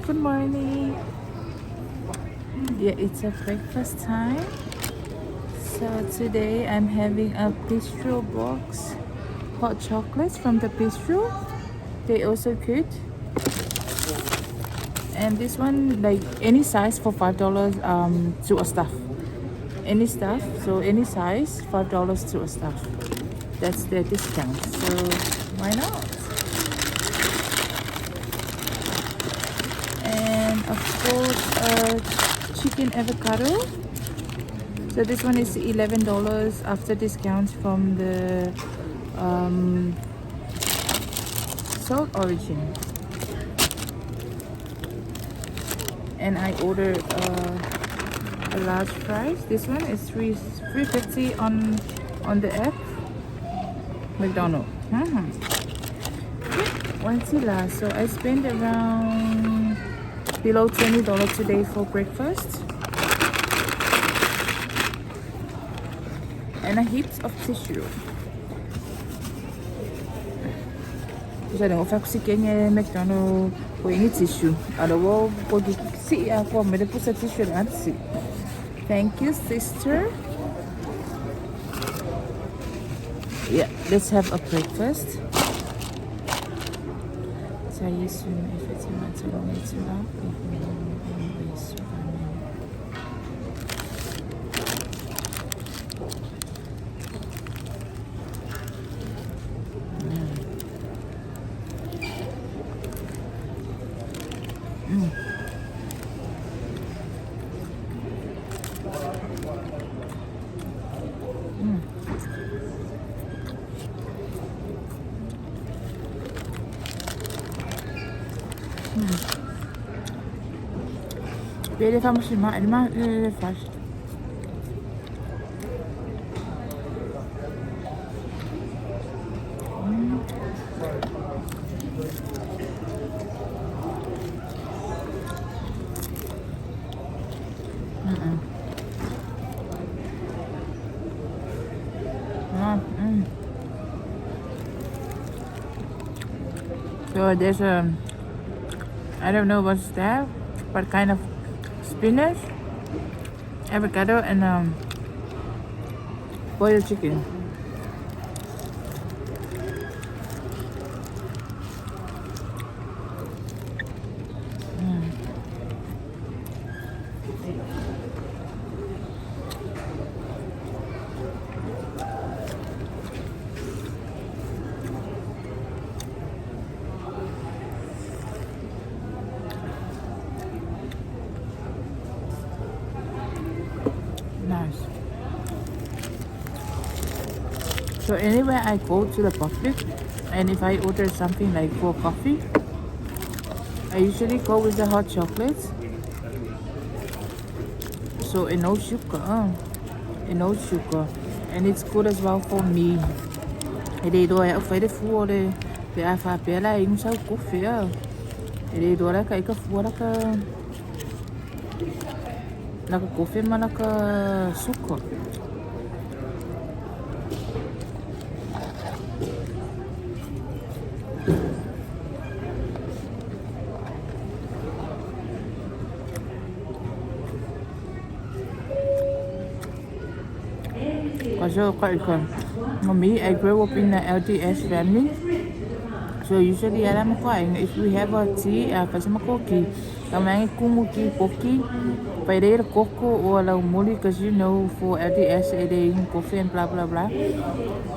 Good morning. Yeah, it's a breakfast time. So today I'm having a bistro box hot chocolates from the bistro. They also good. And this one like any size for $5 to a stuff. Any stuff, so any size $5 to a stuff. That's the discount. So why not? And of course chicken avocado. So this one is $11 after discounts from the Salt Origin. And I ordered a large fries. This one is $3.50 on the app. McDonald's. Wantila. So I spent around below $20 today for breakfast. And a heap of tissue. So I don't know if I McDonald's with any tissue. Otherwise, see, I put a tissue and see. Thank you, sister. Yeah, let's have a breakfast. So you soon if it's Böyle famoso ma faz. So there's a, I don't know what's that, but kind of spinach, avocado, and boiled chicken. Nice. So anywhere I go to the public, and if I order something like for coffee, I usually go with the hot chocolates. So no sugar, and it's good as well for me. Ele do é oferecer fora, de a favela em seu café. Ele do é que fora que na café mas na suco. Also quite for me, I grew up in the LDS family. So usually alam ko if we have a tea, kasi makoki. Kamang kumuki koki, pwede coco or la muli, because you know for LDS they coffee and blah blah blah.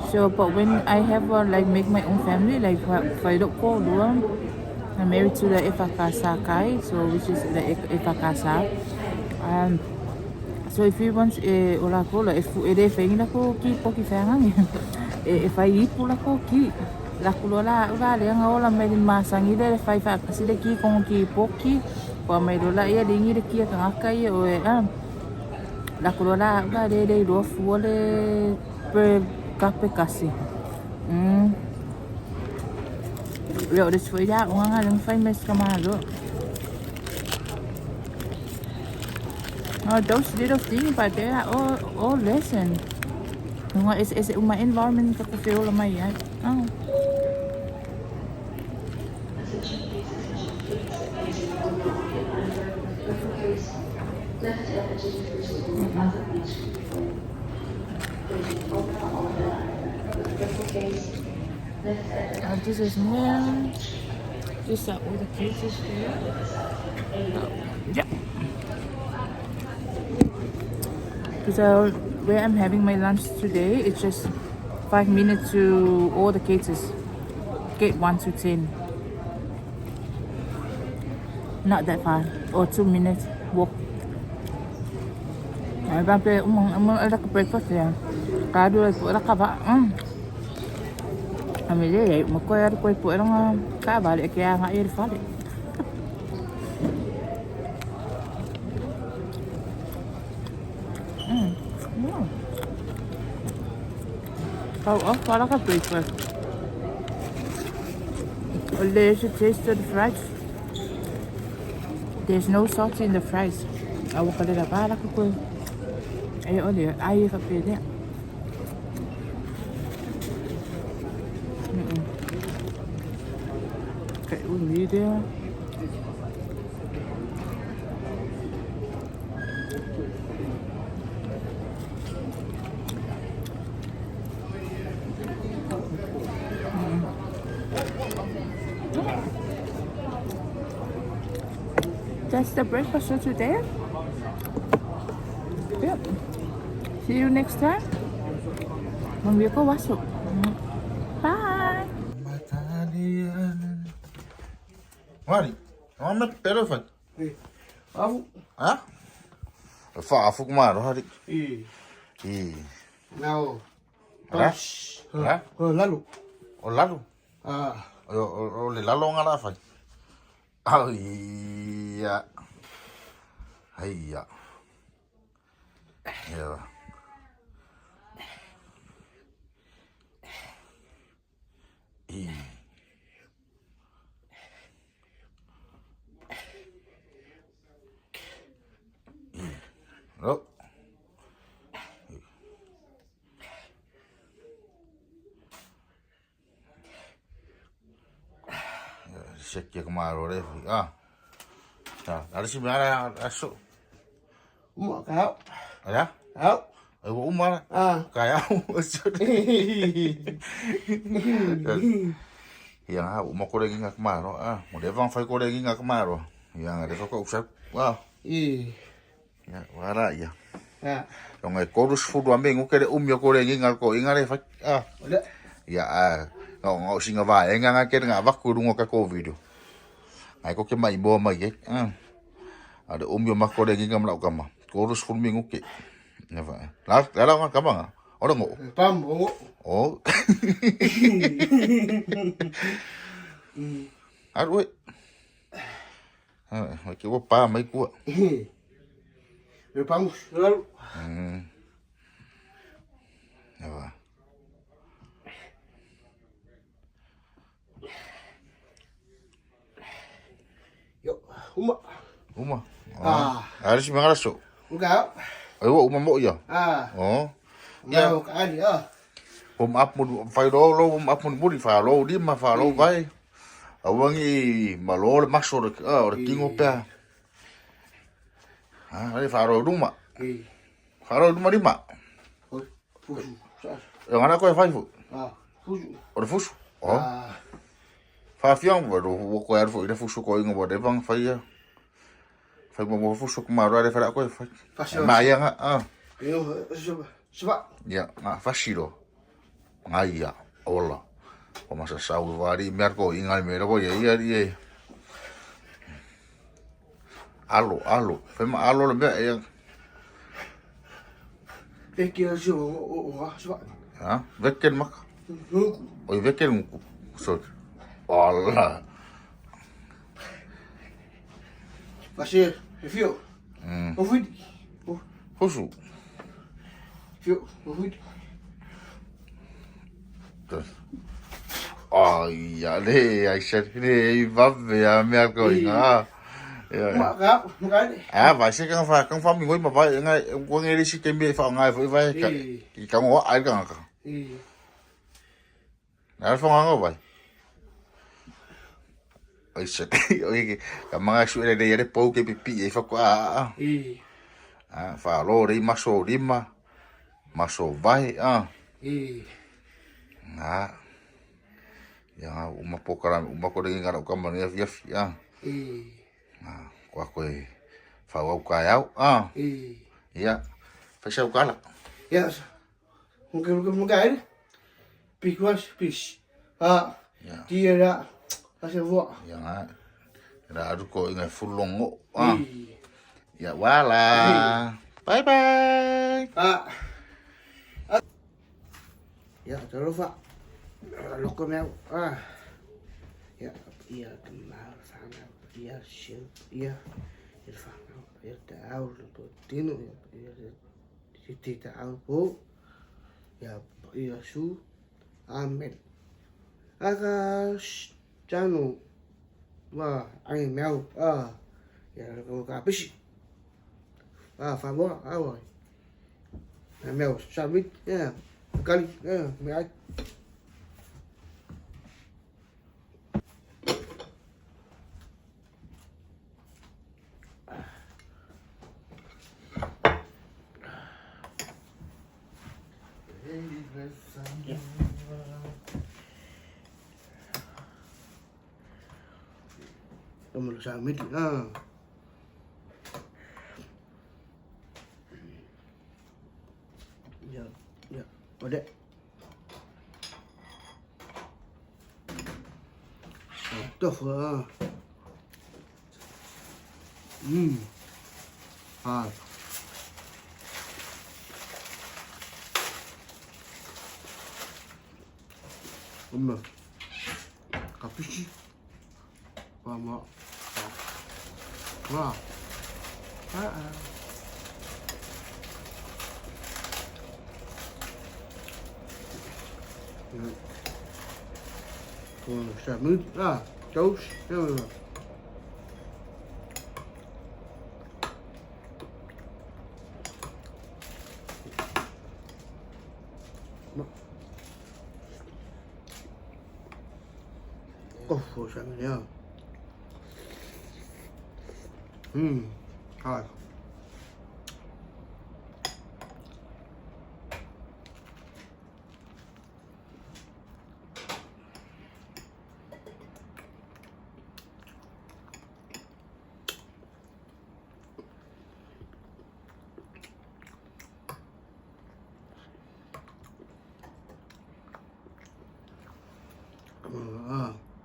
So but when I have like make my own family, like pwede ko doon. I'm married to the Ifakasa Kai, so which is the Ifakasa. So if you want ola kola if ede fengina ko ki poki fangang if I eat pula ko ki la kulola ula le nga ola me masangi de fai fa kasi de ki kong ki poki pa me dola ia dingi de ki ka kai o la kulola ula de do fuole per kape kasi yo des foi ya nga lang fai mes kamalo. Oh, those little things, but they are all lesson. It's my environment ka feel my yan. Oh. This is me. These are all the cases here. Yeah. So where I'm having my lunch today, it's just 5 minutes to all the cases. Gate 1 to 10. Not that far. Or 2 minutes walk. I'm like breakfast there. I do like what I Amile, makoy ar koy po erang ka balik kaya nga ir fali. Oh, para ka breakfast. There's a taste of the fries. There's no salt in the fries. Awa ka nila para ka po. Ay, oli, ay ka pwede. Okay, uli there. That's the breakfast for today. Yep. See you next time. When we go wasok. Bye. Mari, I'm better for Afu. huh? Far for Maro, Harry. Now. Rush, huh? Lalu. Or Lalo, Ah. or Lalo on a laugh. Oh, yeah. Hey, yeah. Yeah. Oh. Check your Maro, ah. Ada si mana asuk. Mak kau. Ada? Kau. Ibu umar. Ah. Kaya asuk. Yang aku mau koreng ngak maro mau devang fai koreng ngak maro. Yang ada kau usap. Wah. Ya, wala ya. Ah. Yang ai korus fudu ambeng ukere yo koreng ngak ko ingare fai. Ada. Ya ngau singa vai ngak ngak ngak kurungo ka covid. Ai ko ke mai bo mai ke. Ada yo makore ngam lau kama. Korus fudu ming uke. Neva. La ngak kama. Orang ngo. Pam ngo. Oh. Aduh. Macam apa mai ku. Pam lalu. Apa? Yo, uma. Ada si mga raso. Enggak. Ayo, mo ya. Oh. Ya, kali Up mo fai lo up mo buri fa lo di ma fa lo vai. Awangi malor masor or kingo pa. Ari fa lo duma. Fa lo duma di ma. Fusu. Yang ana ko fai fu. Fusu. Or fusu. Oh. Fa fiang bo ko er fu ida fusu ko ingo bo de bang fai ya. Fai mo fusu ko ma ro ari fa ko fai. Ma yang Yo, sebab. Ya, fashiro. Ngaya, ola. O masa sau vari merko ingal mero ko ia. Alo. Fema alo le yang. Pekir jo, sebab. Veken mak. Oi veken ku. So. Ola. Pasir, fio. Ovid. Husu. Fio, ovid. Ya le, ai said le vabe ya merko inga. Mak kau, bukan? Vai ser kang fa mi ngoi ma vai ngai ko ngeri si kembe fa ngai vai ka. Ki kang wa ai kang ka. Na fa ngai vai. oi sa oi ka mga su ele ele pou ke pipi e fa kwa E. fa lo ri maso lima maso vai E. na ya uma pokara uma ko ringa ra ka mani ya E. kwa ko fa wa ka ya E. ya fa sa ka la Ja. Hoe kan Pik was pis. ya Die era. Als je voor. ya ra ru ko inga fulongo E. ya wala bye bye Ja, terug va. Lokken nou. Ja, ja, maar van nou. Ja, shit. Ja. Hier van nou. Hier de oude tino. Hier de oude po. Ja, ja, zo. Amen. Aga channel. Mà anh mèo dạ có cả bích phá bó rồi mèo sao biết nha cali mẹ anh Kamu sao biết dạ dạ ở đây tốt 엄마 카피치 와마 와 sao biết toast Ồ, sao mình nhớ thôi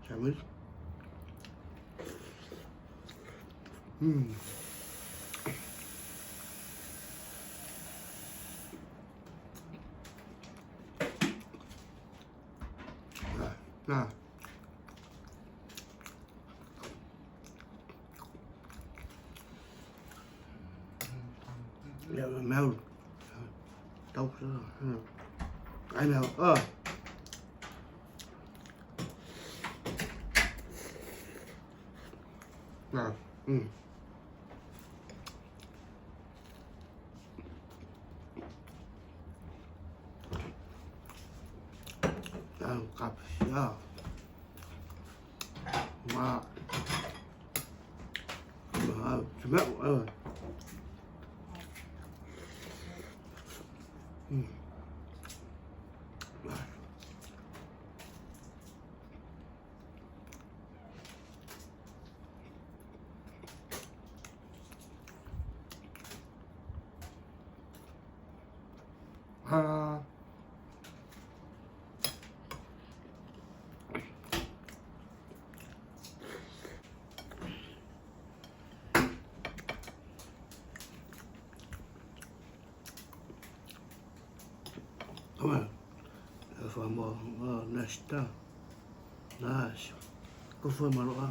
sao biết nè giờ là mèo đâu rồi ai mèo nè cặp ya mà mẹ Come on, nesta, nas, qual foi maluco?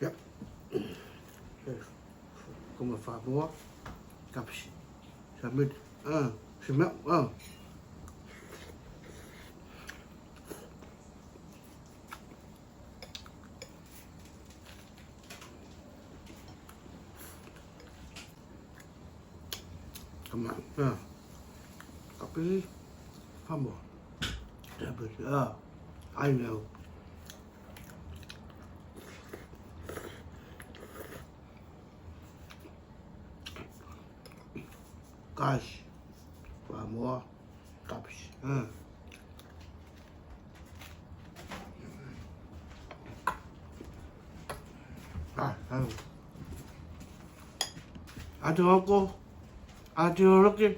Yep. Como favor, caps, sabe? Se me, Come on. Yeah. Copy. Fumble. I know. Gosh. One more. Copy. Ate ako. Ate Rocky.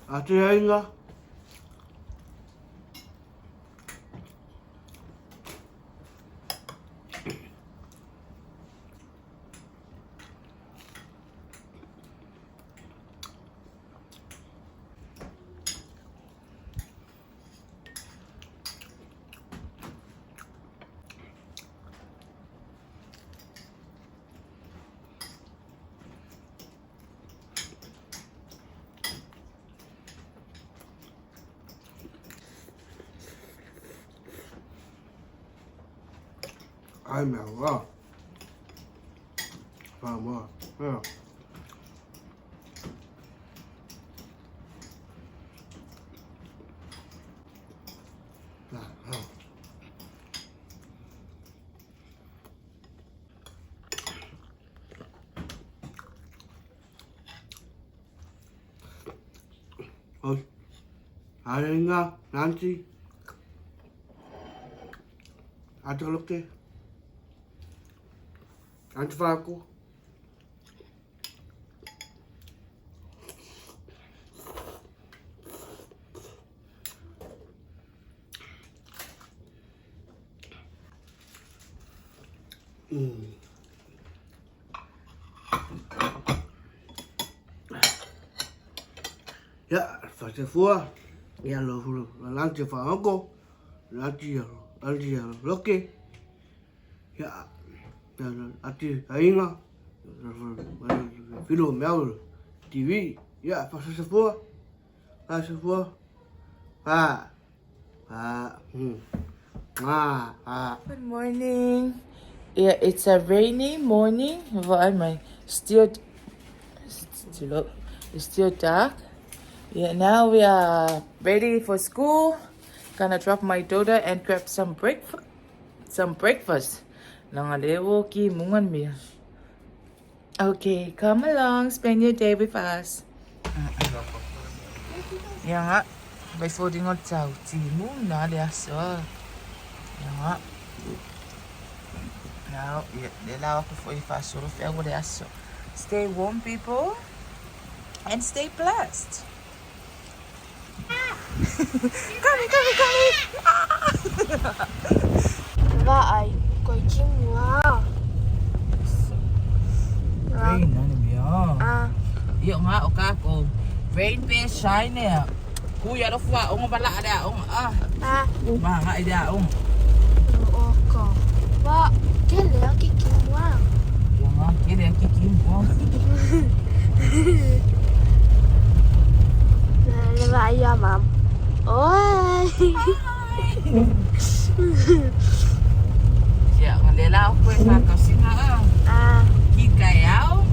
Ate Ainga. I know. One more. Yeah. Ainga, Nancy. Ate Rocky. Ante Vaco. Ja, faz favor. E a lo lante Vaco. Lante Rocky. Ja. Ati Ainga. Filho meu TV. Ja, faz favor. Faz favor. Good morning. Yeah, it's a rainy morning. Well, it's still dark. Yeah, now we are ready for school. Gonna drop my daughter and grab some breakfast. Nangalewaki mungan mi. Okay, come along, spend your day with us. Yang nga, may folding on tao. Timu na dia so. Yang nga. Now, they allow for you fast sort of fair with us. Stay warm, people, and stay blessed. Come. Và ai coi chim wow. Rain na niya. Iyo nga o kako. Rain be shine nè. Kuya do fa ong bala da ong Ba nga ida ong. Oko. Và cái lẽ cái kim wow. Iyo nga kile kikim mo. Là vậy ya mam. Ôi. Yeah, ngalela ko fa kusina Kikayao.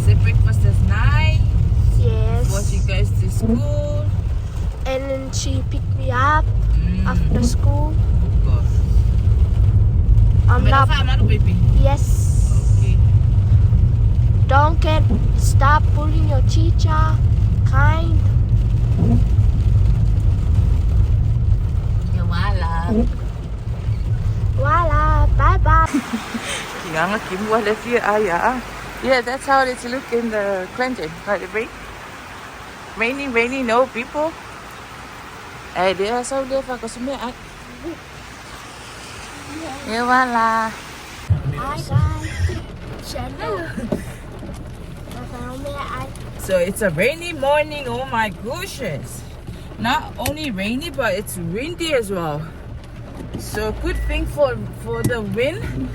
Say breakfast is nice. Yes. Before she goes to school. And then she picked me up after school. Good. I'm not. Baby. Yes. Okay. Don't stop bullying your teacher. Kind. Voila. Bye. Yang Kim wala siya aya. Yeah, that's how it look in the Clinton. Like rainy, no people. Eh, dia sao dia fa kusumi at. Yeah, voila. Hi guys. Channel. So it's a rainy morning. Oh my goodness. Not only rainy, but it's windy as well. So good thing for the wind.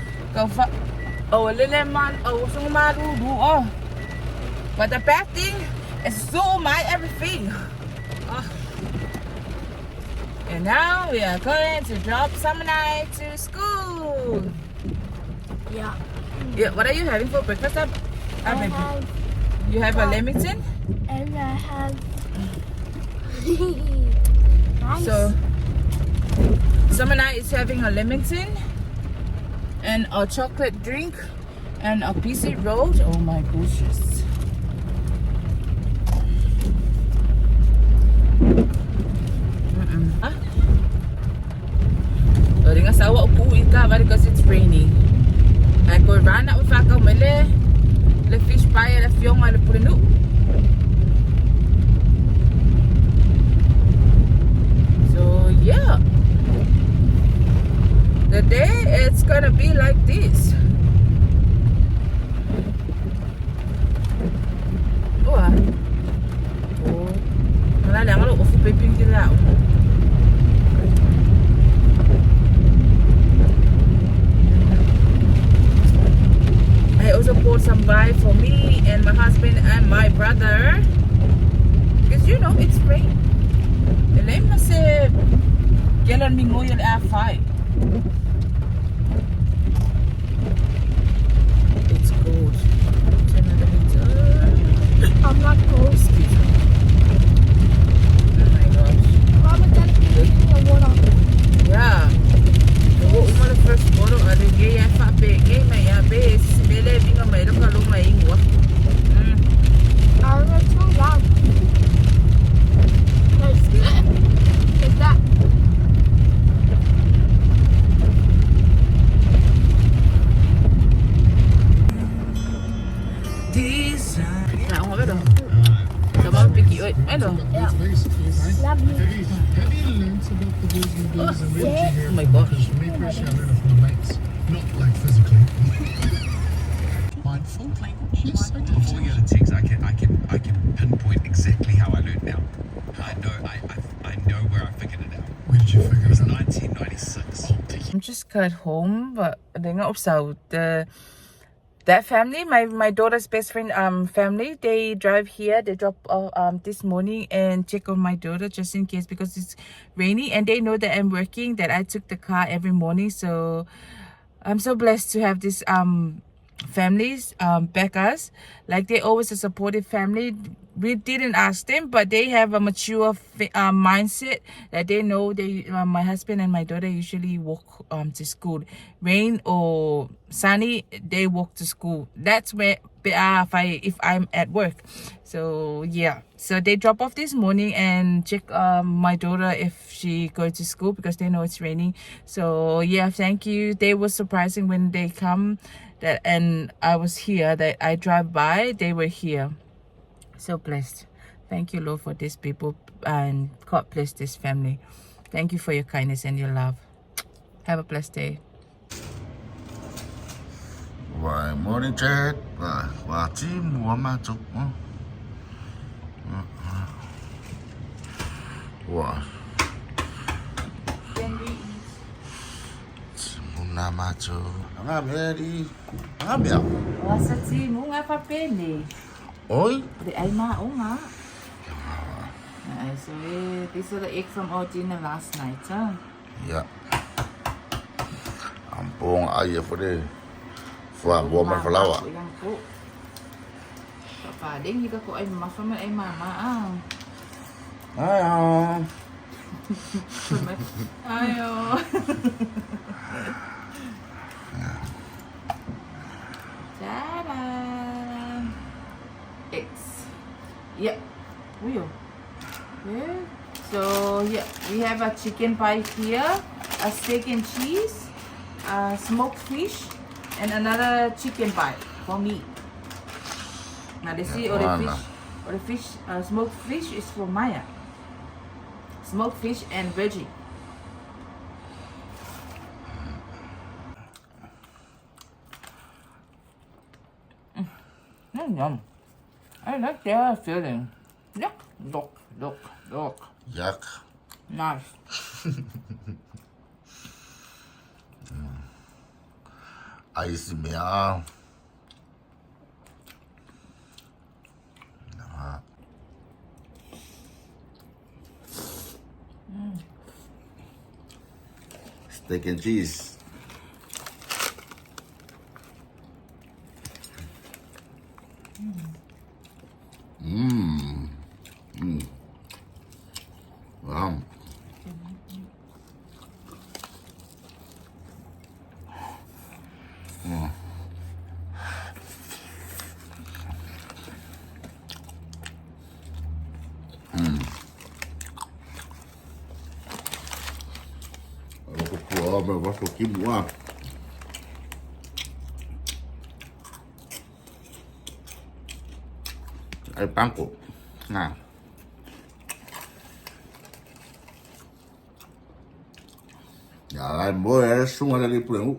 But the bad thing is so everything. And now we are going to drop Samoan to school. Yeah. Yeah. What are you having for breakfast? I have You have a Leamington? And I have. Nice. So, Samana is having a Leamington and a chocolate drink and a PC road. Oh my goodness. Ringa sawa upu ika because it's raining. I go run out with Faka Mele, the fish pie, the fiong, and the purinu. So, yeah, the day it's gonna be like this. Oh, wala lang ako ufu peping kila. I also bought some buy for me and my husband and my brother because you know it's rain. Ele mas kailan mingo yung A5. It's cold. I'm not close. Oh my gosh. Mama, Daddy, give me a water. Yeah. Oo, umala first photo. Ano gaya fa pe gay may abe simele binga may lo kalong may ingwa. I'm too loud. Like that. This. Na ako ba do? Sama piki oi. Ano? Yeah. Love you. Have you learned about the do's and don'ts and what you hear? Oh my gosh. Because me personally, I learned it from my mates. Not like physically. Mindful language. Yes, I did. Before we go to tics, I can pinpoint exactly how I learned now. I know where I figured it out. Where did you figure It was it out? 1996. I'm just got home, but dengar opsau that family, my daughter's best friend family, they drive here. They drop this morning and check on my daughter just in case because it's rainy and they know that I'm working. That I took the car every morning, so I'm so blessed to have this families back us. Like they always a supportive family. We didn't ask them, but they have a mature mindset that they know they my husband and my daughter usually walk to school, rain or sunny, they walk to school. That's where if I'm at work. So yeah, so they drop off this morning and check my daughter if she go to school because they know it's raining. So yeah, thank you. They were surprising when they come that and I was here, that I drive by, they were here. So blessed. Thank you, Lord, for these people and God bless this family. Thank you for your kindness and your love. Have a blessed day. Vài món đi chết và chỉ mua mà chụp wow muna mà chụp ngáp mẹ đi ngáp mẹ Wasa si mo nga pa pene. ôi Di ay mao nga. So this is the egg from Argentina last night, huh? dạ ampong ayah pada Wah, buah man falawak. Yang po. Papading juga ko ay mama ay mama ang. Ayo. Ayo. Ta-da. Eggs. Yep. Real. Yeah. So yeah, we have a chicken pie here, a steak and cheese, smoked fish. And another chicken pie for me. Now they see or the fish, smoked fish is for Maya. Smoked fish and veggie. Yum. I like their feeling. Yeah. Look. Yuck. Nice. Ice meow. Steak and cheese. Wow. Ủa mà có sụt chim quá. Ai bán cổ. Nè. Ya la bố ấy xuống lại đi phụ.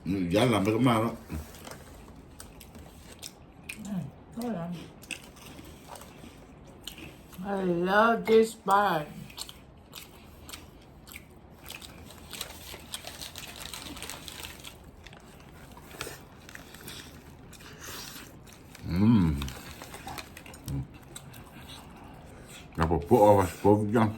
Giá làm mấy cái mà đó. I love this part. Là bộ và bộ dân.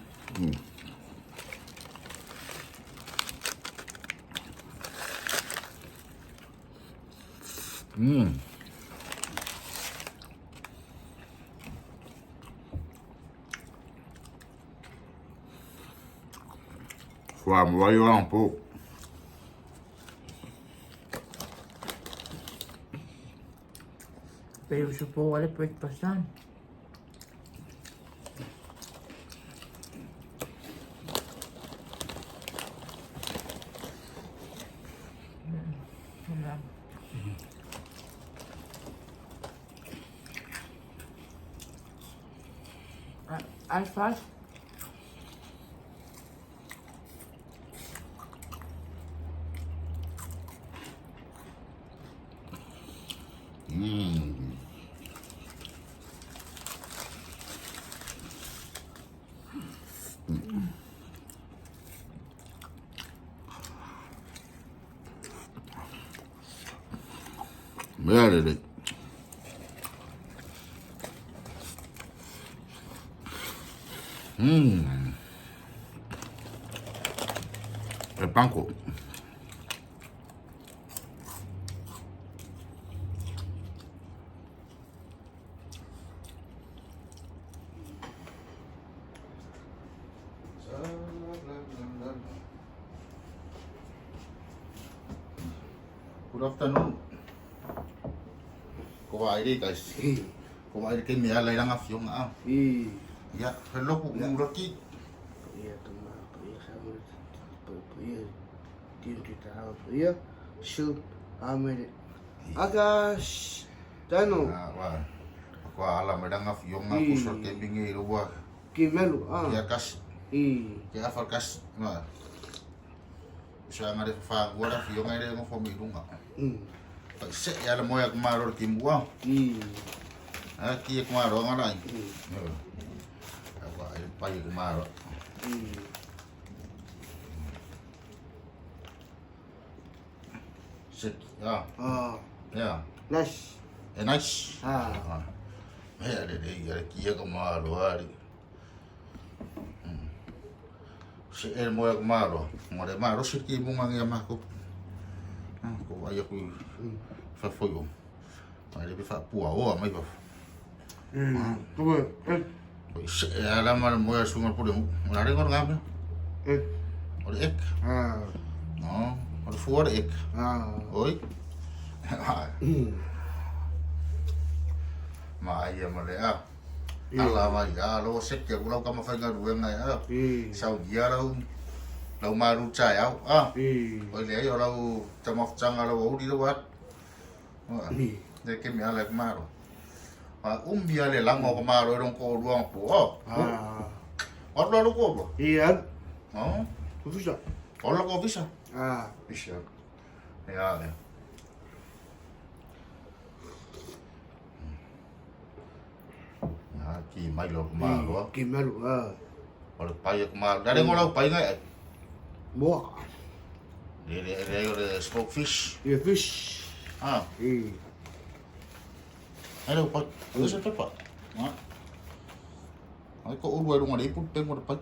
Qua một vài ông bộ. Pero se puede darle breakfast on. I fast. Mẹ đây. El panko. Good afternoon. Ko ai đi guys. Ko ai ke mia lai lang afiong a. Ya, hello po muraki. Iya tuma, iya sama, iya tinti tahu, iya shoot, amel, agas, tano, Ah, wa. Ko ala medang afiong a kusor ke bingi ruwa. kimelu, Ya kas, ya afal kas. Ma. Usa ngade fa gua afiong ai de mo fomi dunga. Se ya la moya kumaro kimwa. Aqui com a ronga lá. Agora ele pai com a ronga. Sit. Ya. Ya. nice, É nice. ah, É ele aqui com a ronga. Se ele moya com a ronga. Mora maro se que bunga ngia mako. Ko ai aku fa foi. Ai ele fa pua o mai ba. coba, Ya la mal moya sunga por mu. Mora ngor ngam. Ora ek. No, ora fuor ek. Oi. Mà giờ mà lẽ ala mà ya lo sek ke ulau kama fa ngaru ngai a. Sau dia lau maru chai au a. Oi le yo lau tamok chang lau di lo wat. De ke mi ala maru. Bia le lang ko maru dong ko ruang po. Ora lo ko. iya, Oh, bisa, ora ko bisa. bisa, Ya. Ki mai lo maru. kimelu, Ora pai ko maru. Dari ngolo pai ngai. buah, De smoke fish. iya fish, Ah, hello pak. Itu siapa pak? Ah, aku udah rumah dia pun tengok depan.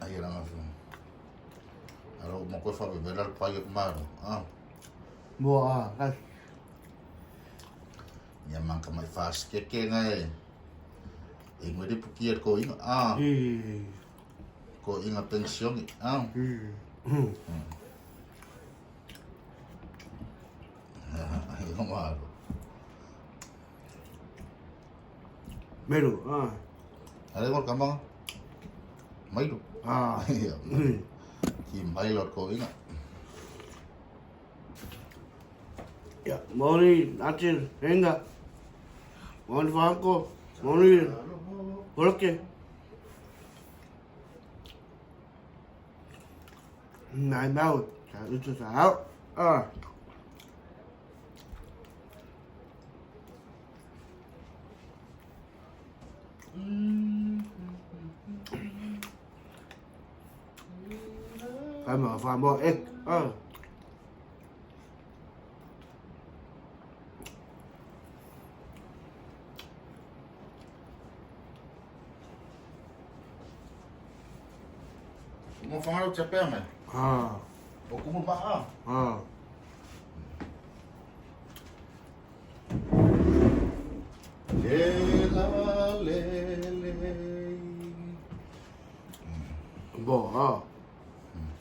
Ayo lah aku. Kalau mau kau faham benar pagi kemarin. Ah, buah, kan, Ya mang ka mai fast ke ngai. Ingo di pukiat ko inga ko inga pensiong Inga malu. Meru Ada ngor kamang. Mai du. Iya. Kim mai lot ko inga. Ya, moni acil, enggak. Moni fako, moni bolke. Nai mau, itu sao? Phải mở phàm bộ ếch. Mo fangalo capek me. O kumu ba le. Bộ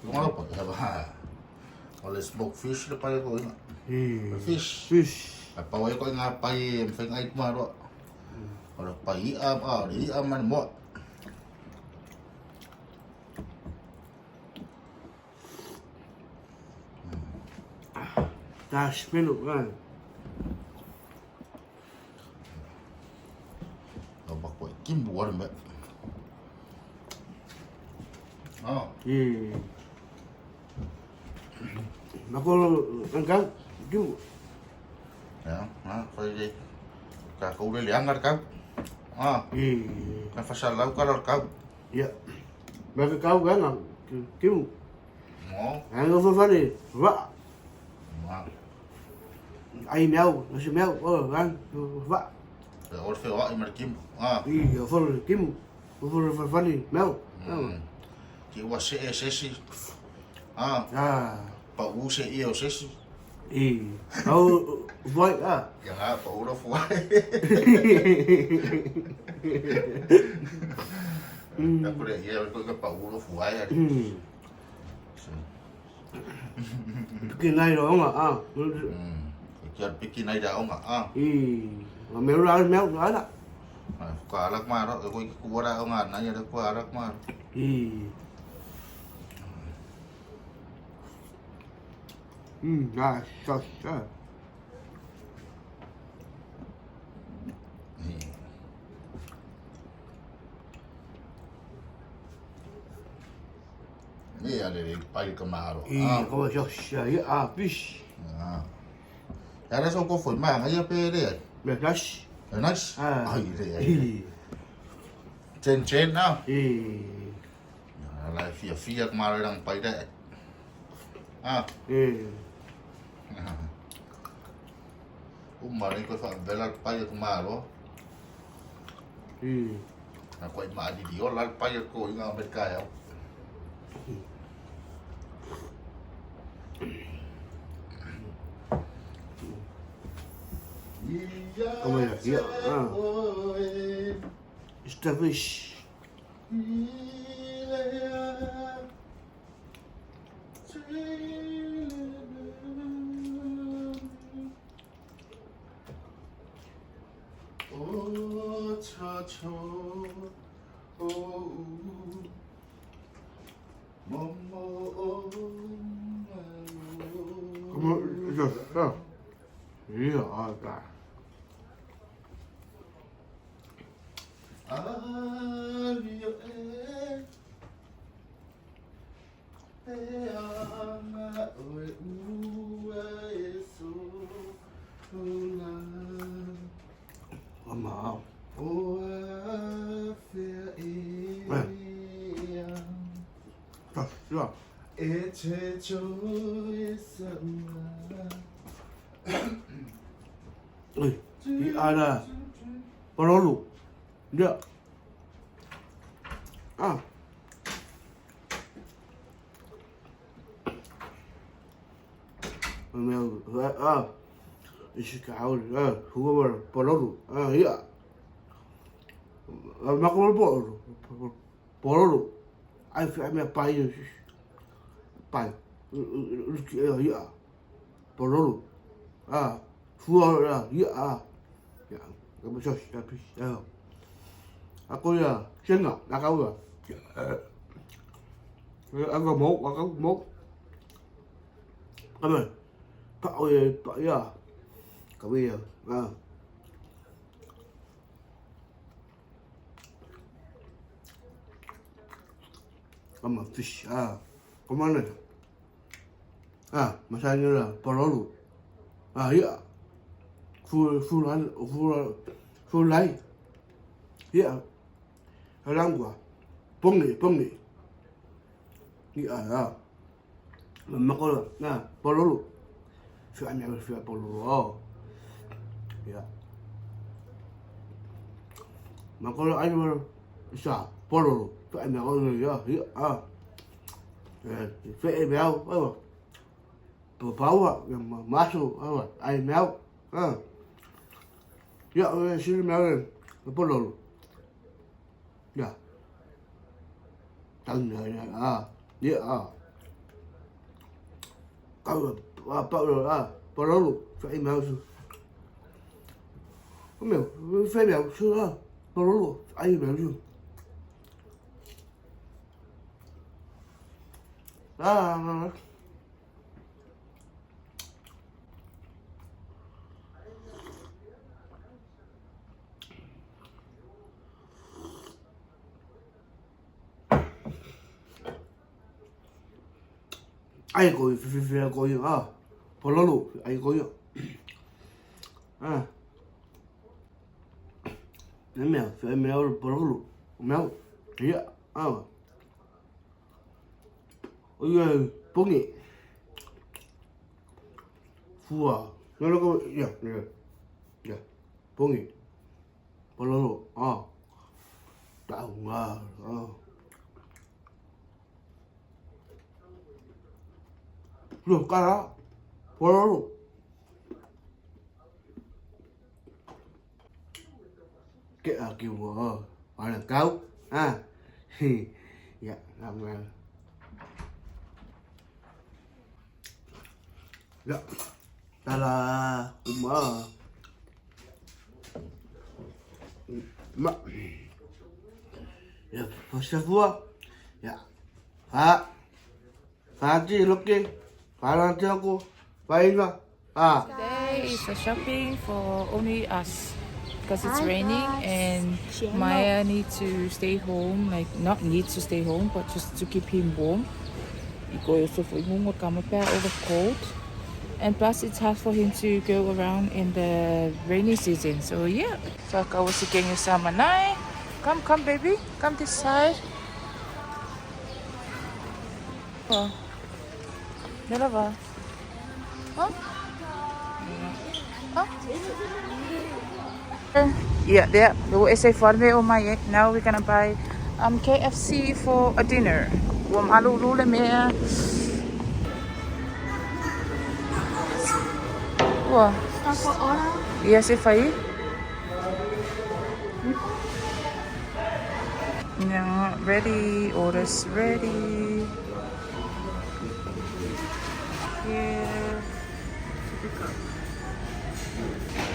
Kung ano pa, ba? Wala smoke fish na pala ko inga. Fish. Fish. At paway ko nga pay, feng ay kumaro. Wala paiam, iam man mo. Dash minute kan. Babak ko, kimbuar ba? Aku engkau ju. Ya, pwede. Kakaulit liangar ka. Kan fasalaw ka lor ka. Ya. Bagi kau kan kim. Mo. Ang go for ni. Wa. Ma. Ai mèo, nó sẽ mèo kan. Wa. Or fe wa imar kim. Iya, for kim. For ni mèo. Ki wa se sesi. Pa u se o sesi. Voi Ya nga, pa u ro fuai. Aku deh, ya aku ke pa u ro fuai. Cái này rồi không ạ? Kian pikin ay daw nga. Mà mèo ra đó. Kaalak maro, ko kuha daw nga, nanya daw kaalak maro. Trời. Ni ada di pai kemaro. Como yo sei, fish. Ada so ko foi ma ngai pe de. Mẹ dash. Nice. Ai de. Chen na. La fia kemaro dang pai de. Umari ko fa velar pai kemaro. Aku ima di dio lal pai ko inga mereka ya. Como é aqui, Esta fish. Como yo Iya, agak. Mau. Dạ. Ui, đi ada. Perlu. Dia. Mèo isi kau huwa pololu ya makolo pololu ai fa me pai ya pololu huwa ya kamu sos tapi aku ya senang nak kau ya aku mau kamu pak ya kau ya kamu fish kemana masanya lah pololu ya full lai ya orang gua pongi ya makolo pololu fiamnya pololu ya makolo ayo bisa pololu fiamnya ya fe béo bau yang masuk ai méo ya sini méo pololu ya tăng ya kau pololu phải méo su méo phải méo su pololu ai méo su ai coi phi coi pololu ai coi mèo phải mèo pololu mèo ya ôi pongi fua nó có ya pongi pololu đau rồi cái đó pololu cái kiểu gọi là cáo dạ làm dạ ta là mà ya pasavua ya Haji looking parang ako pahinga Today is a shopping for only us because it's raining and Maya needs to stay home, like not needs to stay home, but just to keep him warm. Because of over cold, and plus it's hard for him to go around in the rainy season. So yeah. So I was thinking you Samanai. Come baby, come this side. Oh. Nelava. Huh? Huh? Yeah, there. We say for me oh my. Now we're gonna buy KFC for a dinner. Lule me. Wow. Stop for order. Yes, if I. Yeah, ready. Orders ready. Yeah.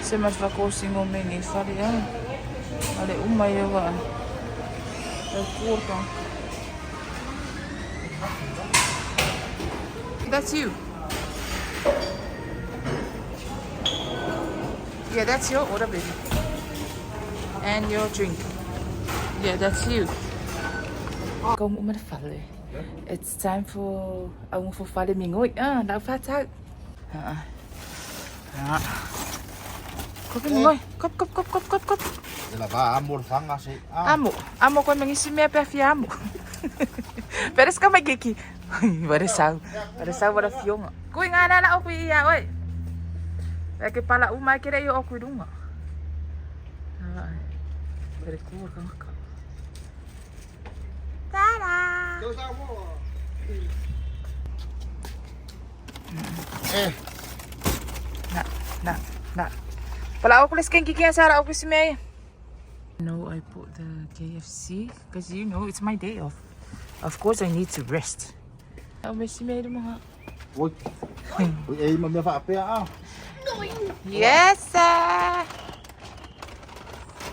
Se mas vakosingo meni fali ale umayawa. That's you. Yeah, that's your order, baby. And your drink. Yeah, that's you. Kom om met vallen. It's time for for vallen mingoy. Nou vat uit. Kop mingoy. Kop. Ela ba amor fanga si Amo ko mangisi me pe fiamo. Peres ka magiki. Baresau wala fionga. Kuy nga na ako iya oy. Kaya pala umay kira yo ako dunga. Very cool kan ka. Tada. Na. Nah. Pala ako kulis keng kiki Sarah ako si May. No, I put the KFC because you know it's my day off. Of course I need to rest. Ako si May mga. Ôi, ôi em mà phải phải à? Yes sir.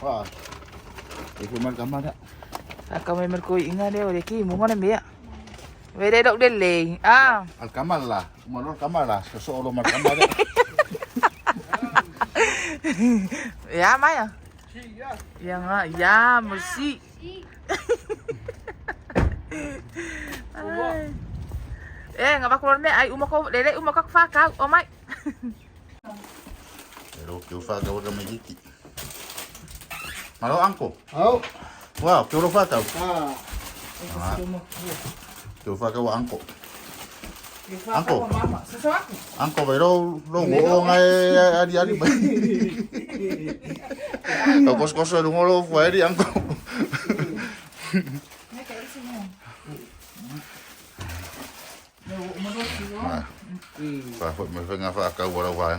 Wow. Thì cũng mang cảm ơn đấy. Ako may merkoy inga deo ki mo na miya. Wede dok dele. Ah. Al kamal lah, menurut kamal lah, seseorang mal kamal đấy. Ya Maya. Ya nga, ya merci. Nga bakulor me ay umako dele umako faka o mai. Pero que ufa que vos me dijiste. Malo angko. Hậu. Wow, que ufa tao. À. Que ufa que vos angko. Angko. Sesuatu. Angko pero lo ngô ngay adi bay. Kalau kos lu ngô fue di angko. Phải mình phải ngã phải câu vào đâu vài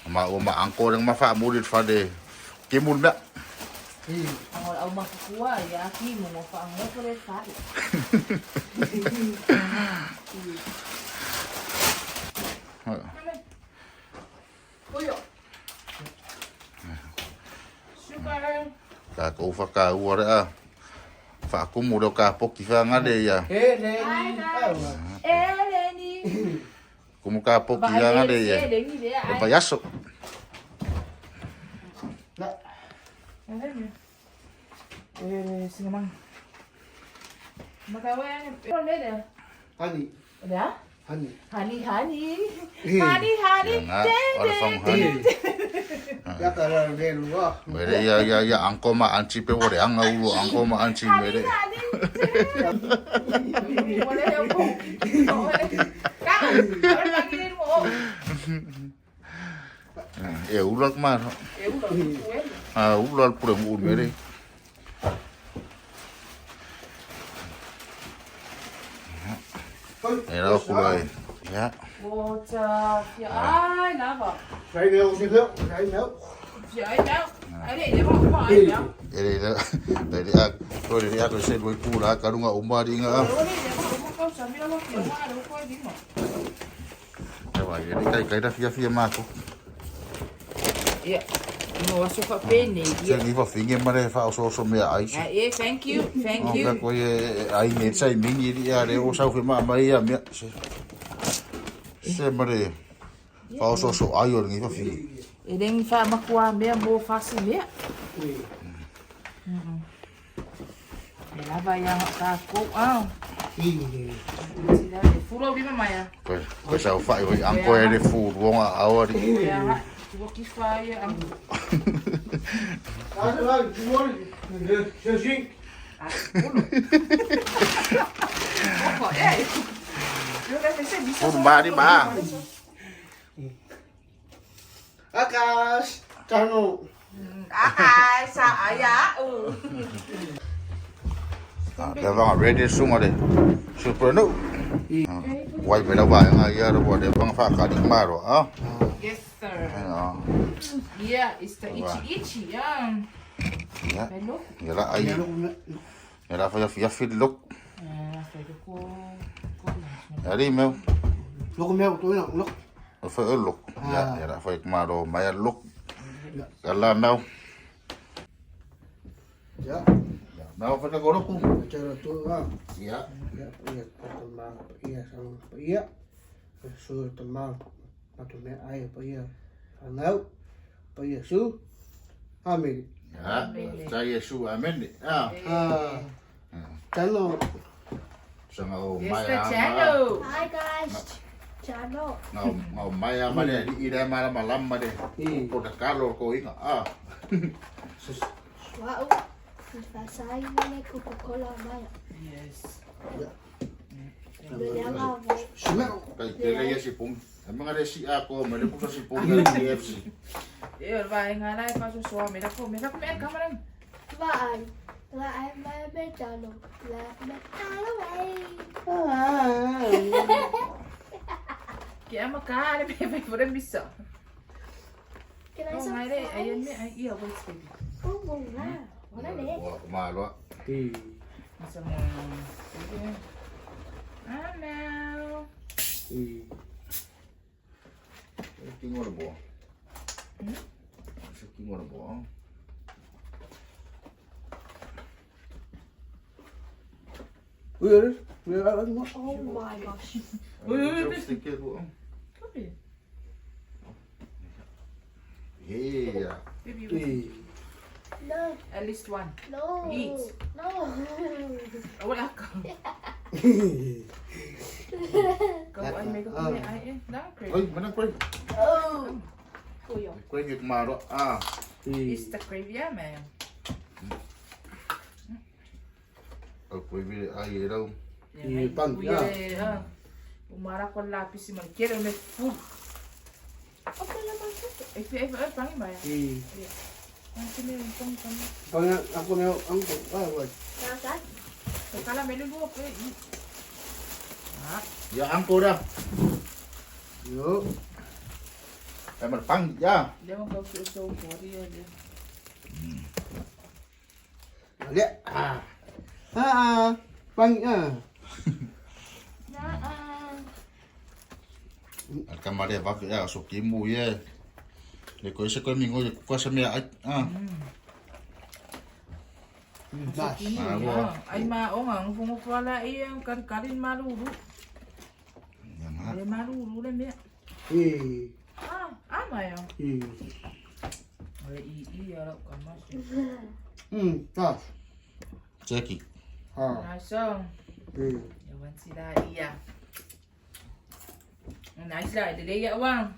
mà angko đang mà phải mua đi phải để kiếm mua đó. Ang au makukuha ya ki mo fa ang mo pare fari. Oyo. Sugar. Ka ko fa ka ua fa ko mo do ka poki fa nga de ya. Eleni. Como ka poki nga de ya. Pa yaso. Sinamang. Makawan. Pero leder. Honey. Ada? Honey. Honey. Honey. Ada fang hani. Ya kalau dia luar. Mere ya angko ma anchi pe wo de anga ulo angko ma anchi mere. Boleh ya po. Kak, orang lagi ni mo. Ulak ma. Ulal pura mu mere. Era kulai. Ya. Water. Ya, ai lava. Phải nấu thì nấu, phải nấu. Ya, ai dah. Ada dia mau ai dah. Jadi aku saya dua pula kadung ngak umah di ngak. Jadi kai dah fia mako. Ya. Mo wasu fa pene. Saya ni fa finge mare fa so me ai. Thank you. Thank you. Ko ai ni sai mingi di are o sa ma mai ya me. Se mare. Fa so ai or ni fa finge. Edeng fa makua me mo fasi me. Lava yang tako. Sila furo di mamaya. Ko sa fa i angko e de fu wong a di. Ya. Vou que faia. À rồi, mua đi. Xin. Pun ba di ba. Akas. Chano. Saya. Dah bang ready semua deh. Super no. Wai me la ba nga ya ro de bang fa ka di maro ah. Yes sir. Ah. Yeah, it's the itchy. Ya. Hello. Ya la ai. Ya la fa ya fit look. Foi ko. Ari meu. Lúc mèo tôi nào lúc. Fa look. Ya la fa maro mai look. Kala meu. Ya. Meu fa ko look. Cara tu ah. Ya. Ya, iya teman, iya sama iya. Su teman. Atau me ai apa iya. Anau. Apa iya su. Amin. Ya. Saya su amen. Ah. Ah. Chano. Sanga o Yes, mai the ama. channel. Hi guys. Channel. Ngau mai ama de di ida mala malam ma de. Ko da kalor ko inga. Ah. Wow. Pasay mo Coca-Cola maya. Yes. Beli ang ave. Smell. Kay tele ya si pum. Emang ada si ako, may po sa si pum ng KFC. Vai nga na pa so me da ko me kamera. Vai. La ay may medalo. La medalo ay. Kaya makahanap may pura miso. Can I Oh, some may re, fries? ayan may, ay, iya, wait, baby. Oh, bunga. Wala na eh. Buat kemana? Masa mo, sige. Ano? King ada buah. King ada buah. Ui, ui, ui, Oh my gosh. Sedikit buah. Kopi. Iya. Baby, ui. No, at least one. no. Eat. No. Oh, wala ka. Kau ay may kakuya ay eh. Dangkre. Oi, mana kue? Oh. Kuya. Kue ni kemana? Ah, It's the crave, yeah, man. kue beli air dah. Iya, pan, Kuya, ya. umara ko lapis si man. Quiero me food. Okay naman ito. Pangin ba yan? Ang sinin, pang. Pag ako na ang wag. Nakasad? Kala may lugo ko eh. Ya angko dah. Yo. Mana pang ya. Dia mo gawin so body yan. Ada. Pang Naan. Akan mari apa ya so kimu ye. Le koi se koi mingo ko sa me ah. Das. Ay maong ang pumupala iyang karkarin maruru. Yang ha. Ay maruru lang niya. Ama yan. Ay iya ka mas. Das. Ceki. Nasong. Yawan sila iya. Nice lah, dia ya wang.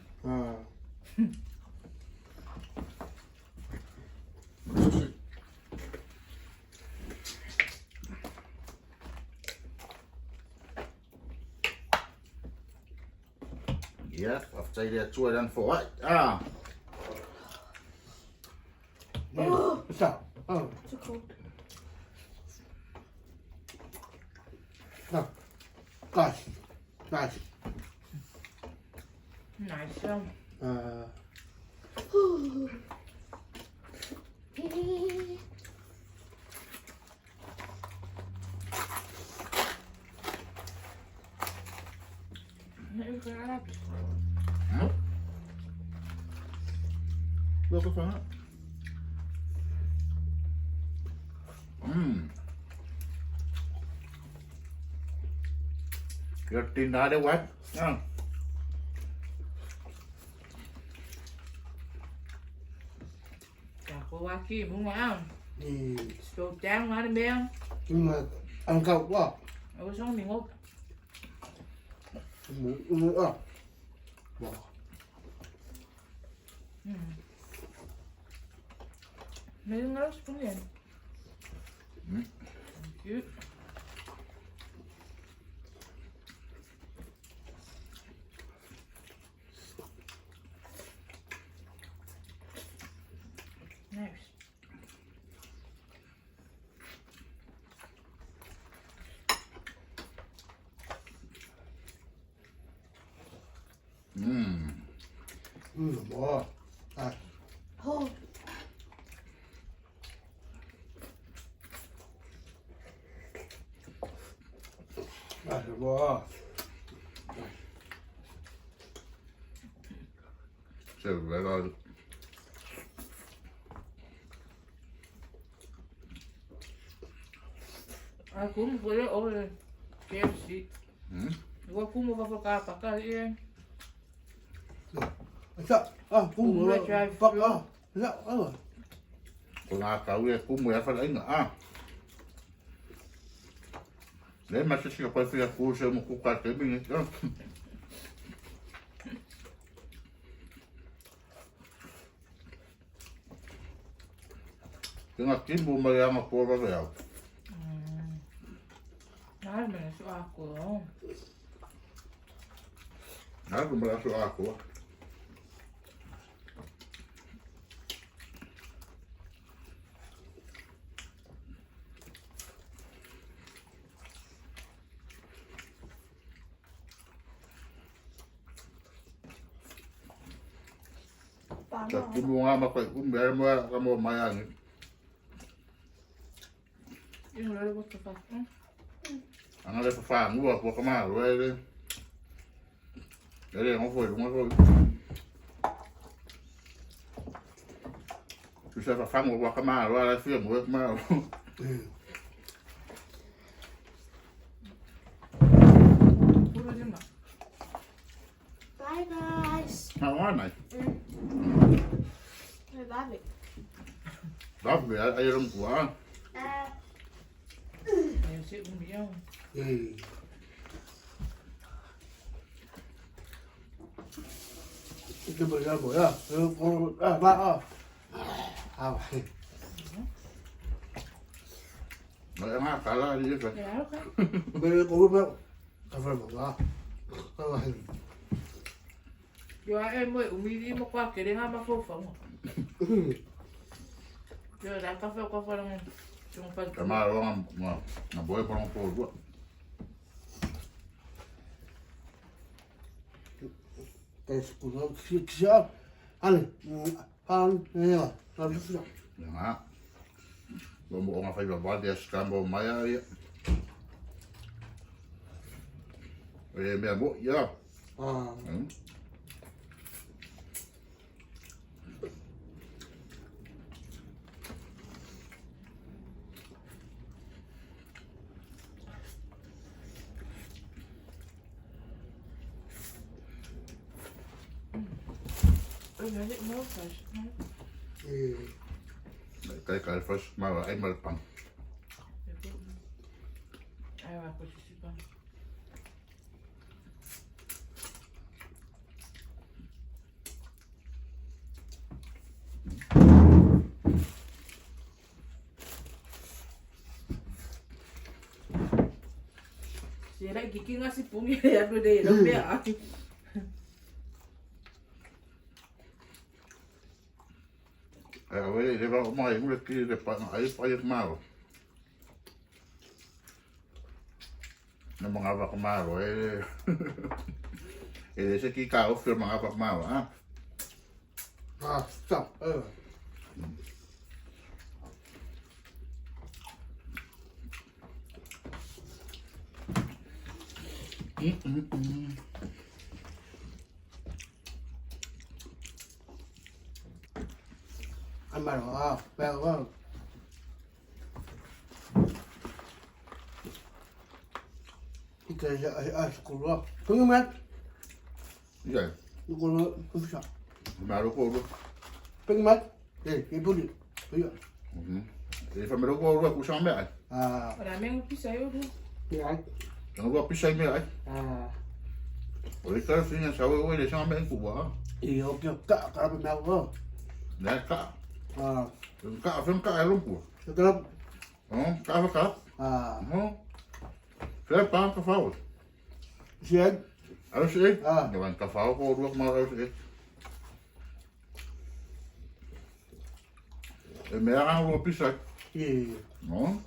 Ya, after dia cuai dan for ah. Besar. Too cold. Das. Das. Nice lang. Berapa sangat? Gertin dah ada wat. Ako waki mo nga. So down nga rin ba yan? Nhưng mà ăn cậu quá. Ako sa mga mingot. Bỏ. Meron nga lang spoon yan. Thank you. Nice. Bỏ. Oh. Bỏ. Saya berada. Ako mo pwede o KFC. Ako mo papakapaka yan. Sao? Cũng Cũng là trai Bắt phiếu. Dạ. Kung akaw ya kumu ya fala inga ah. Le mas se siya pa fiya ku sa mo ku ka te bin ito. Kung akin mo mayama po ba ba? Ay, may naso ako. Na gumalaso ako. Bà Chặt nó cái mua mà phải cũng bé mà cái mua mày ăn. Yung lalo ko sa pa. Ang alay pa fang mo ako kamaro eh. Dali mo foi, mo foi. Tu sa pa fang mo kamaro ala fio mo kamaro. Puro din ba? Bye guys. How on I? I love it. Love me, ay rum ko ah. Ayun si Umiyaw. Cái bữa ra buổi à, ba à, vậy. May nga kala di ka. Kaya okay. Bây giờ có biết cà phê một đó, vậy. Yo em mới umili mo kwa kere nga mafofa mo. Yo da kafe ko fa lang yung pag. Kamaro nga boy pa ng po. Cái của nó chưa ăn này à, làm gì vậy? Nga. Mo nga fay ba dia scramble maya ya. Eh me bo ya. Ay, nalik mo fresh. Kay fresh ma ay malpang. Ay, ako sisipan. Sira gigi nga si Pungi ano day no pia. Ay away de ba mai mo ki de pa ay pa ay maro. Na mga ba kumaro eh. Eh sa ki ka offer mga ba kumaro ah. Stop. Ăn mà nó bèo quá. Cái school không có mắt. Iya. School không sao. Maro ko ro. Cái mắt. Cái bút đi. Bây giờ. Eh fa maro ko ro ku sa me ay. Maraming pisa yun. Cái anh. Ang ro pisay me ay. Oi ka sinya sa we de sa me ku ba. Iyo cả bên nào không? Na ka. Ka ka ay ro ku. Cái đó. Ka. Fer pa ka fa. Chuyện. Ano siya? Gawan ka fa ko ro ma ro siya. E me ang ro pisay. No?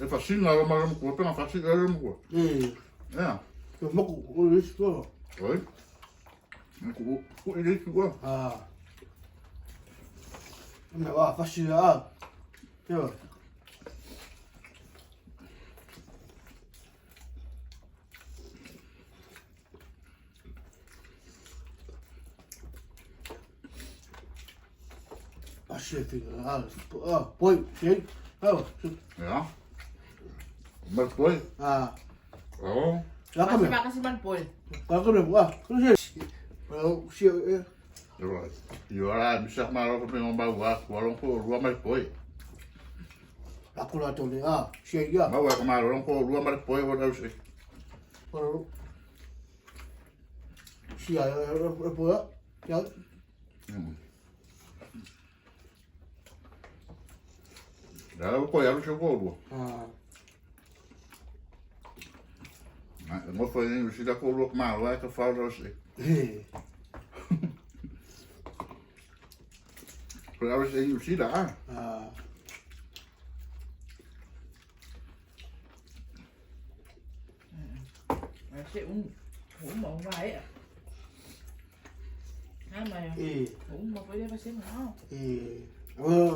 E fascina ro ma ro ko pa fascina ro ko. Ja. Cái mốc của nó số. Oi. Ku ile ku. Mẹ bảo phát sinh à. Chưa. Phát sinh thì bôi chuyện. Ja. Maar koi. Oh. Lá cái Kasi mẹ. ba kasi man Paul? Có cái mẹ quá. Cái gì? Well, siêu. Rồi. Yo bisa ma ro pa ng bawa ko ro ko ro ma koi. Aku lah tu ni siap ya. Ma wa ko ma ro ko ro ma koi wo ro siya. Siap apa? Ya. Da ko ya ro siya ko ro. Mo foi ni si da ko ro ma wa ka fa ro siya. Ko ya ro siya si da. Kasi mong vai à. mày. Eh, Uma pwede ba siya mo?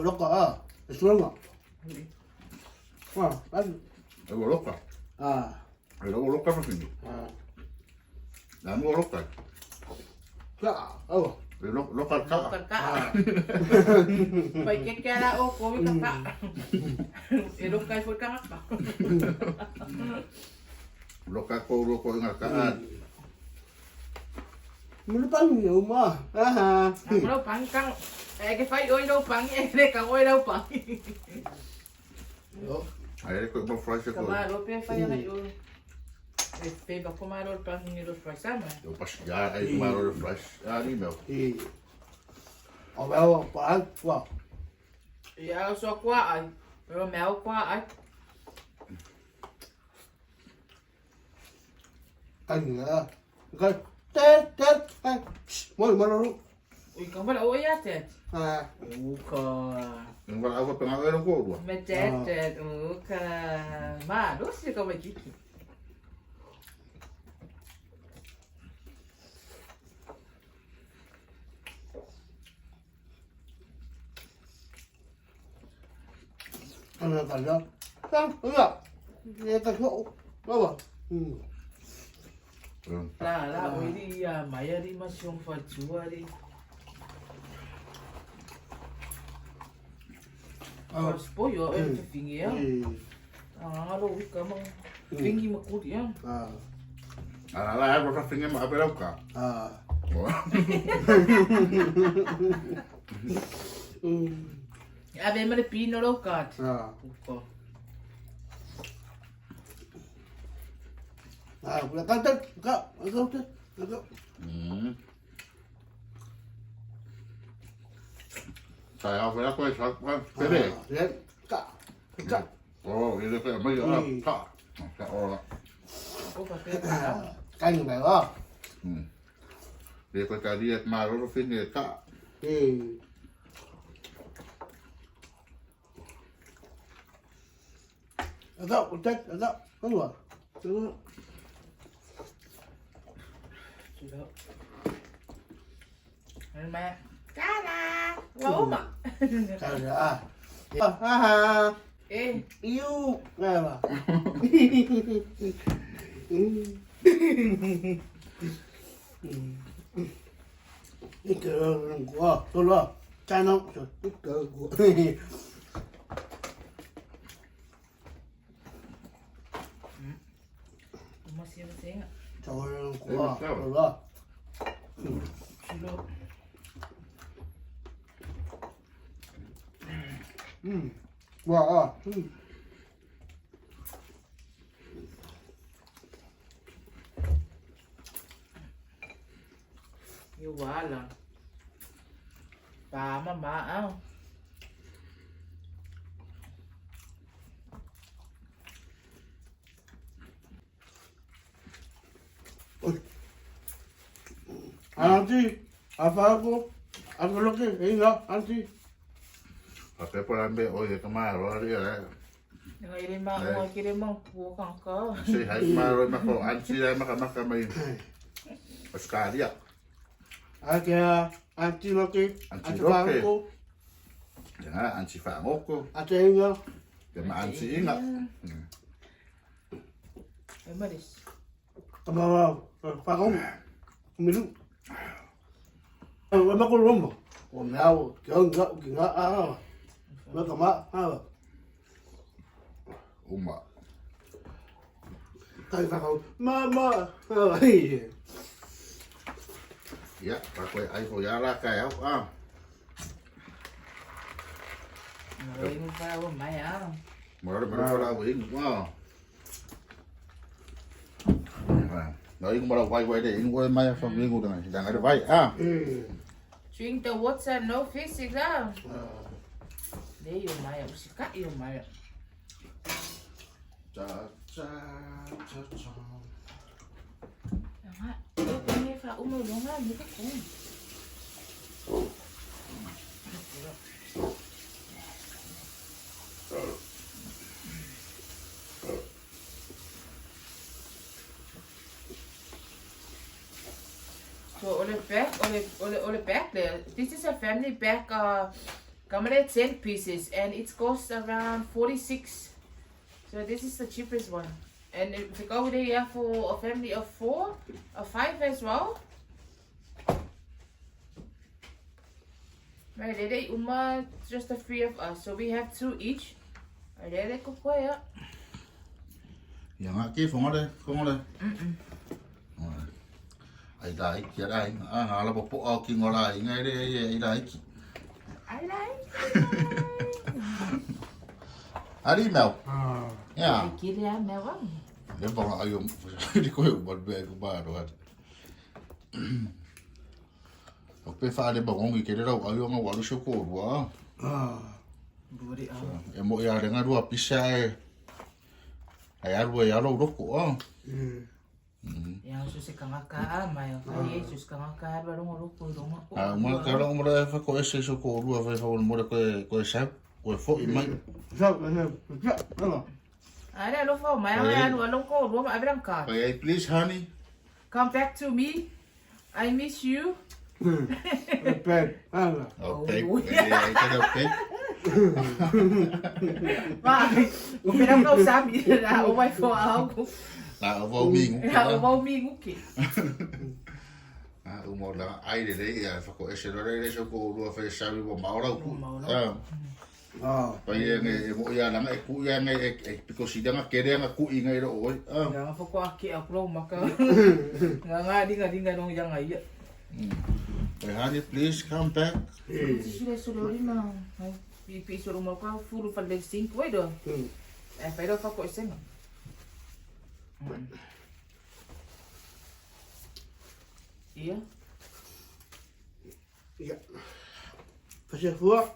loka suanga. Ano? Ay, walok ka. Ay, walok ka pa hindi. Dami walok ka. Ay, lokal ka. Lokal ka. Pagkit kaya na o, kowi ka ka. Lokal po ka ka. Lokal ko, lokal nga kaan. Mula pang nhiều mà. Ang đâu pang kang. Eh, cái phải ôi đâu pang, eh, cái kang ôi đâu pang. Ay, ko ibang fries ko. Kamaro, pero phải na yun. Eh, pero kumaro pang nilo fries sama. Yung pas ya, ay kumaro yung fries. Ni Mel. Ở đâu quá quá. Iya, so kwa ay. Pero mèo kwa ay. Canh nữa. Coi. Tết. Mỗi mà nó. Uy, kang wala o yatet. Uka. Yung wala ako pangalan ko. Metetet, uka. Ma, doon siya ka magkiki. Ano ka na? Nghe ta khổ. Đó bà. La, uy di maya di mas yung fajua di. Mas pollo, eh, fingi ya. Alo, uy ka mang fingi makudi ya. Alala, ako sa tingin mo, apelaw ka. Abe man pino lo kat. Uka. Cắt. Saya ako ako ay pwede. Cắt. Oo, hindi ko may ka. Sa oras. Uka kaya. Canh phải không? Hindi ko kadi at maro fin ka. Đó, chết, đó. Đúng rồi. Sudah. Ma. Cara. Lố mà. Trời ơi. Ha. Eh, Yêu. Nghe mà. Cái cờ của tôi lo. Cha nó. Cái cờ của. masih enggak? Trời của tôi lo. Sudah. Wow. Như quá là bà mà áo. Anti, apa aku? Aku lagi, enggak, anti. Kasi po lang be, oye, kamaro, ari ay. Yung ilim ba, mo kirim mo bukang ko. Say hi, kamaro, mako, ansi ay makamaka may. Paskariya. Aja, anti lagi, anti aku. Yan, ansi fangoko. Anti enggak. Yan, ansi inga. Ay maris. Kabawa, pakong. Minum. Em có luôn mà. Còn nào, kiểu ngã nó cầm á, Uma. tay phải không, ma, Ya, pakoy ay po yara kayo. Rồi mo pa ako may ah. Moro wala wing. Wow. Nói cũng bắt đầu quay để anh quay mai xong đi ngủ này đang ở đây Drink the water, no physics ah. Để yung maya, sikat yung maya. cha. Nga, ito may fa umulong nga, dito ko. So, ulit pa? bag, or the bag there. This is a family bag, come at 10 pieces, and it costs around 46. So this is the cheapest one. And if you go there for a family of 4 or 5 as well. Right, there just the 3 of us, so we have 2 each. Right there, they cook way up. Dạ ngã kia phong đây, ai đại, kia đại, ngã là bộ ao kia ngồi lại ngay đây, ai đại. I like. Ari mèo, nha. Kia đi ăn mèo không? Nếu bằng là ayom, đi coi một bè của bà rồi. Ope fa de bằng ngi kia đâu ayom ngau walu soko wa. Buri ao. Em mo ya dengan dua pisai. Ayah dua ya lo roko. Yang susi kangaka mai, ai sus kangaka baru ngoroko dong. Mà kalau umur fa ko ese soko dua fa fa umur ko sap, ko fo imai. Sao là sao? Ada lo fa mai ai anu along ko dong ai berangkat. Hey, please honey. Come back to me. I miss you. Bad. Allah. Okay. Ay kada okay. Ba, ko pinang kau sabi na o mai fo ako. Là ở vô miền Ya o mau mi nguki. Umur là ai để đấy fa ko ese đó đấy soko dua fa sabi bo mau đâu. Bây giờ ngày mỗi giờ nắng cụ giờ ngày có gì đang kể đang cụ ngay đó ôi. Jangan fokus aki aku maka. Ngadi dong jangan iya. Honey, please come back. Sudah lima. Pipi suruh mau kau full pada 5 dah. Pero fokus sen. Iya. Iya. Pasal fuak.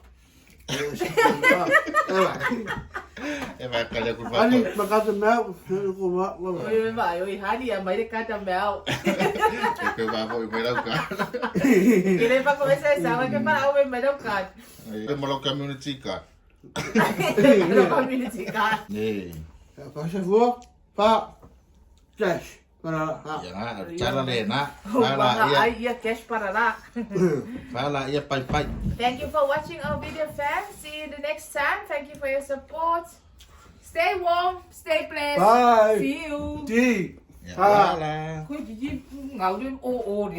Em phải cái cũng Anh phải. mà cá tôm béo, cô vợ. Ôi bà ơi, hả đi à mấy cái cá mèo. Cái bà vội mới đâu cả. Cái này bà có cái sao cái bà ông mấy đâu cả. Cái mà lo community cả. Nó community cả. Nè. Pasal fuak, Pak. Cash. Para Ya, cara lena. Bà ai iya cash para lá. Fala ia pai pai. Thank you for watching our video, fam. See you the next time. Thank you for your support. Stay warm, stay blessed. Bye. See you. đi. Ya, fala. Kau jadi ngau dia oh.